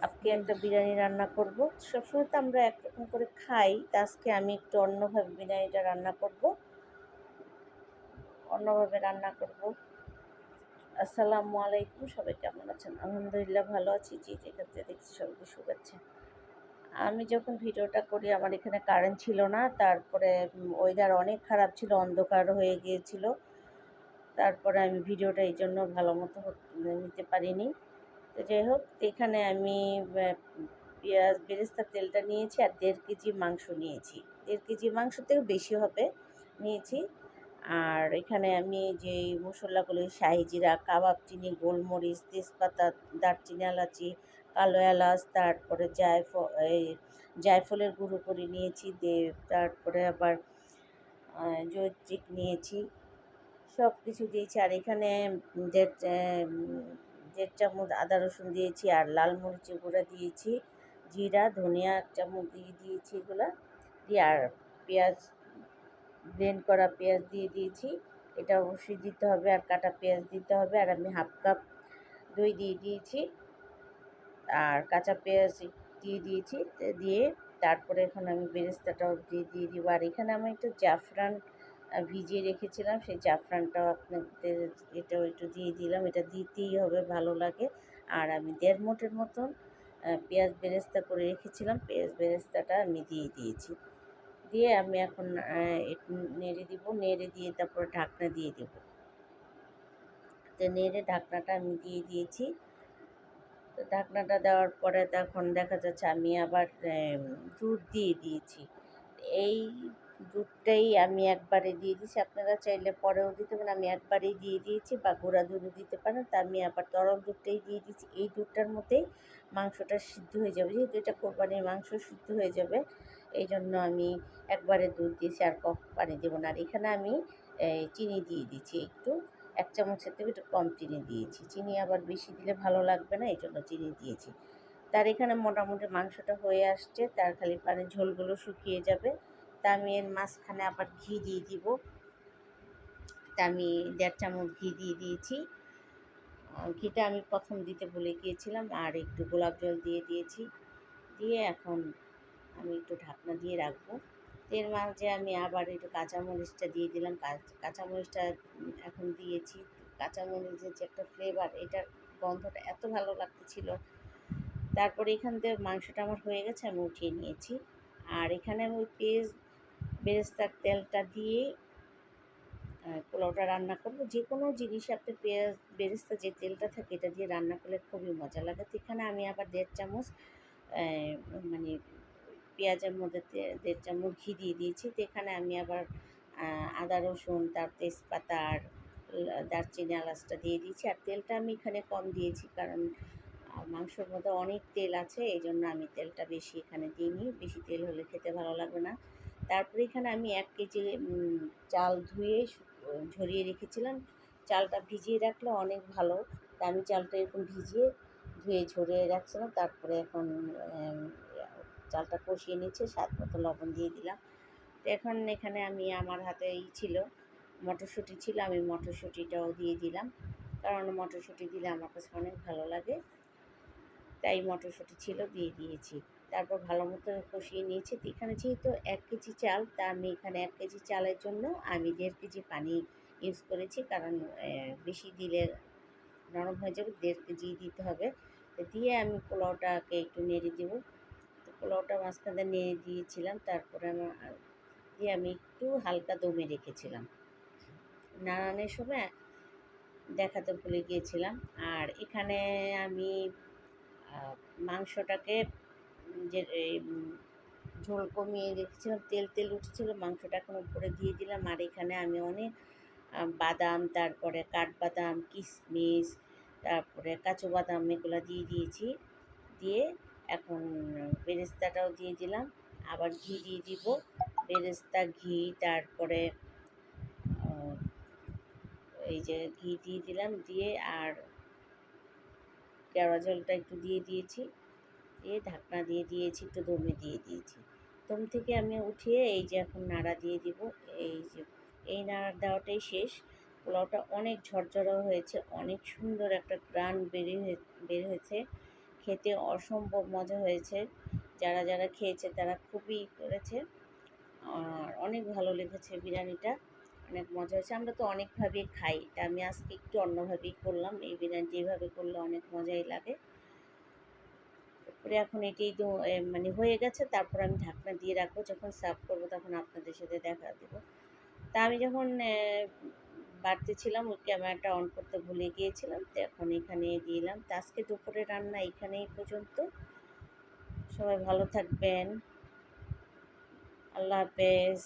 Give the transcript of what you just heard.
আজকে একটা বিরিয়ানি রান্না করব। সবসময় তো আমরা একরকম করে খাই। তা আজকে আমি একটু অন্যভাবে বিরিয়ানিটা রান্না করব। অন্যভাবে রান্না করব। আসসালামু আলাইকুম। সবাই কেমন আছেন? আলহামদুলিল্লাহ ভালো আছি। যে যেখান থেকে দেখছি সবাইকে শুভেচ্ছা। আমি যখন ভিডিওটা করি আমার এখানে কারেন্ট ছিল না। তারপরে ওয়েদার অনেক খারাপ ছিল, অন্ধকার হয়ে গিয়েছিল। তারপরে আমি ভিডিওটা এইজন্য ভালোমতো নিতে পারিনি। তো যাই হোক, এখানে আমি পেঁয়াজ বেরেস্তার তেলটা নিয়েছি আর 1.5 কেজি মাংস নিয়েছি। 1.5 কেজি মাংস থেকেও বেশি হবে নিয়েছি। আর এখানে আমি যেই মশলাগুলো শাহি জিরা, কাবাব চিনি, গোলমরিচ, তেজপাতা, দারচিনি, এলাচি, কালো এলাচ, তারপরে এই জায়ফলের গুঁড়ো করে নিয়েছি, তারপরে আবার জয়িত্রী নিয়েছি, সব কিছু দিয়েছি। আর এখানে 1.5 চামচ আদা রসুন দিয়েছি আর লাল মরিচের গুঁড়া দিয়েছি, জিরা ধনিয়া 1 চামচ দিয়ে দিয়েছি, এগুলো দিয়ে আর পেঁয়াজ ব্লেন্ড করা পেঁয়াজ দিয়ে দিয়েছি। এটা অবশ্যই দিতে হবে আর কাটা পেঁয়াজ দিতে হবে। আর আমি 1/2 কাপ দই দিয়ে দিয়েছি আর কাঁচা পেঁয়াজ দিয়ে দিয়েছি। দিয়ে তারপরে এখন আমি বেরেস্তাটাও দিয়ে দিব। আর এখানে আমি একটু জাফরান ভিজিয়ে রেখেছিলাম, সেই জাফরানটাও আপনাদের এটাও একটু দিয়ে দিলাম। এটা দিতেই হবে, ভালো লাগে। আর আমি 1.5 মুঠের মতন পেঁয়াজ বেরেস্তা করে রেখেছিলাম, পেঁয়াজ বেরেস্তাটা আমি দিয়ে দিয়েছি। দিয়ে আমি এখন একটু নেড়ে দিব, নেড়ে দিয়ে তারপর ঢাকনা দিয়ে দেব। তো নেড়ে ঢাকনাটা আমি দিয়ে দিয়েছি। তো ঢাকনাটা দেওয়ার পরে তখন দেখা যাচ্ছে আমি আবার দুধ দিয়ে দিয়েছি। এই দুধটাই আমি একবারে দিয়ে দিয়েছি। আপনারা চাইলে পরেও দিতে পারেন, আমি একবারেই দিয়ে দিয়েছি, বা গুঁড়া দুধও দিতে পারেন। তা আমি আবার তরল দুধটাই দিয়ে দিয়েছি। এই দুধটার মধ্যেই মাংসটা সিদ্ধ হয়ে যাবে, যেহেতু এটা কোরবানির মাংস, সিদ্ধ হয়ে যাবে। এই জন্য আমি একবারে দুধ দিয়েছি, আর পানি দেবো না। আর এখানে আমি চিনি দিয়ে দিচ্ছি একটু, 1 চামচের থেকে একটু কম চিনি দিয়েছি। চিনি আবার বেশি দিলে ভালো লাগবে না, এই জন্য চিনি দিয়েছি। তার এখানে মোটামুটি মাংসটা হয়ে আসছে, তার খালি পানির ঝোলগুলো শুকিয়ে যাবে। তা আমি এর মাঝখানে আবার ঘি দিয়ে দিব। তা আমি 1.5 চামচ ঘি দিয়ে দিয়েছি। ঘিটা আমি প্রথম দিতে ভুলে গিয়েছিলাম। আর একটু গোলাপ জল দিয়ে দিয়েছি। দিয়ে এখন আমি একটু ঢাকনা দিয়ে রাখবো। এর মাঝে আমি আবার একটু কাঁচামরিচটা দিয়ে দিলাম। কাঁচামরিচটা এখন দিয়েছি। কাঁচামরিচের যে একটা ফ্লেভার, এটার গন্ধটা এত ভালো লাগতেছিল। তারপরে এখান থেকে মাংসটা আমার হয়ে গেছে, আমি উঠিয়ে নিয়েছি। আর এখানে আমি ওই বেরেস্তার তেলটা দিয়ে পোলাওটা রান্না করবো। যে কোনো জিনিসে আপনি বেরেস্তা যে তেলটা থাকে এটা দিয়ে রান্না করলে খুবই মজা লাগে। তো এখানে আমি আবার 1.5 চামচ মানে পেঁয়াজের মধ্যে 1.5 চামচ ঘি দিয়ে দিয়েছি। তো এখানে আমি আবার আদা রসুন, তার তেজপাতা আর দারচিনি এলাচটা দিয়ে দিয়েছি। আর তেলটা আমি এখানে কম দিয়েছি, কারণ মাংসর মধ্যে অনেক তেল আছে, এই জন্য আমি তেলটা বেশি এখানে দিইনি। বেশি তেল হলে খেতে ভালো লাগবে না। তারপরে এখানে আমি 1 কেজি চাল ধুয়ে ঝরিয়ে রেখেছিলাম। চালটা ভিজিয়ে রাখলে অনেক ভালো। তা আমি চালটা এরকম ধুয়ে ঝরিয়ে রাখছিলাম। তারপরে এখন চালটা কষিয়ে নিচ্ছে, স্বাদ মতো লবণ দিয়ে দিলাম। তো এখন এখানে আমি আমার হাতে ছিল মটরশুঁটি ছিল, আমি মটরশুঁটিটাও দিয়ে দিলাম, কারণ মটরশুঁটি দিলে আমার কাছে অনেক ভালো লাগে, তাই মটরশুঁটি ছিল দিয়ে দিয়েছি। তারপর ভালো মতো কষিয়ে নিয়েছি। তো এখানে যেহেতু 1 কেজি চাল, তা আমি এখানে 1 কেজি চালের জন্য আমি 1.5 কেজি পানি ইউজ করেছি, কারণ বেশি দিলে নরম হয়ে যাবে, 1.5 কেজি দিতে হবে। তো দিয়ে আমি পোলাওটাকে একটু নেড়ে দেবো। তো পোলাওটা মাঝখানে নেড়ে দিয়েছিলাম। তারপরে দিয়ে আমি একটু হালকা দমে রেখেছিলাম। নাড়ানোর সময় দেখাতে ভুলে গিয়েছিলাম। আর এখানে আমি মাংসটাকে যে ঝোল কমিয়ে রেখেছিলাম, তেল উঠেছিলো, মাংসটা এখন উপরে দিয়ে দিলাম। আর এখানে আমি অনেক বাদাম, তারপরে কাঠবাদাম, কিশমিশ, তারপরে কাজু বাদাম, এগুলো দিয়ে দিয়েছি। দিয়ে এখন বেরেস্তাটাও দিয়ে দিলাম, আবার ঘি দিয়ে দিব। বেরেস্তা, ঘি, তারপরে এই যে ঘি দিয়ে দিলাম, দিয়ে আর কেওড়া জলটা একটু দিয়ে দিয়েছি, দিয়ে ঢাকনা দিয়ে দিয়েছি, একটু দমে দিয়ে দিয়েছি। দম থেকে আমি উঠিয়ে এই যে এখন নাড়া দিয়ে দিব। এই যে এই নাড়া দেওয়াটাই শেষ। পোলাওটা অনেক ঝরঝরা হয়েছে, অনেক সুন্দর একটা গ্রান বের হয়েছে। খেতে অসম্ভব মজা হয়েছে। যারা যারা খেয়েছে তারা খুবই করেছে, আর অনেক ভালো লেগেছে বিরিয়ানিটা, অনেক মজা হয়েছে। আমরা তো অনেকভাবেই খাই, তা আমি আজকে একটু অন্যভাবেই করলাম। এই বিরিয়ানিটা এইভাবে করলে অনেক মজাই লাগে। তারপরে এখন এটাই তো মানে হয়ে গেছে, তারপর আমি ঢাকনা দিয়ে রাখবো, যখন সার্ভ করবো তখন আপনাদের সাথে দেখা দেবো। তা আমি যখন বাড়তেছিলাম ওই ক্যামেরাটা অন করতে ভুলে গিয়েছিলাম, তো এখন এখানে দিলাম। তো আজকে দুপুরে রান্না এখানেই পর্যন্ত। সবাই ভালো থাকবেন। আল্লাহ হাফেজ।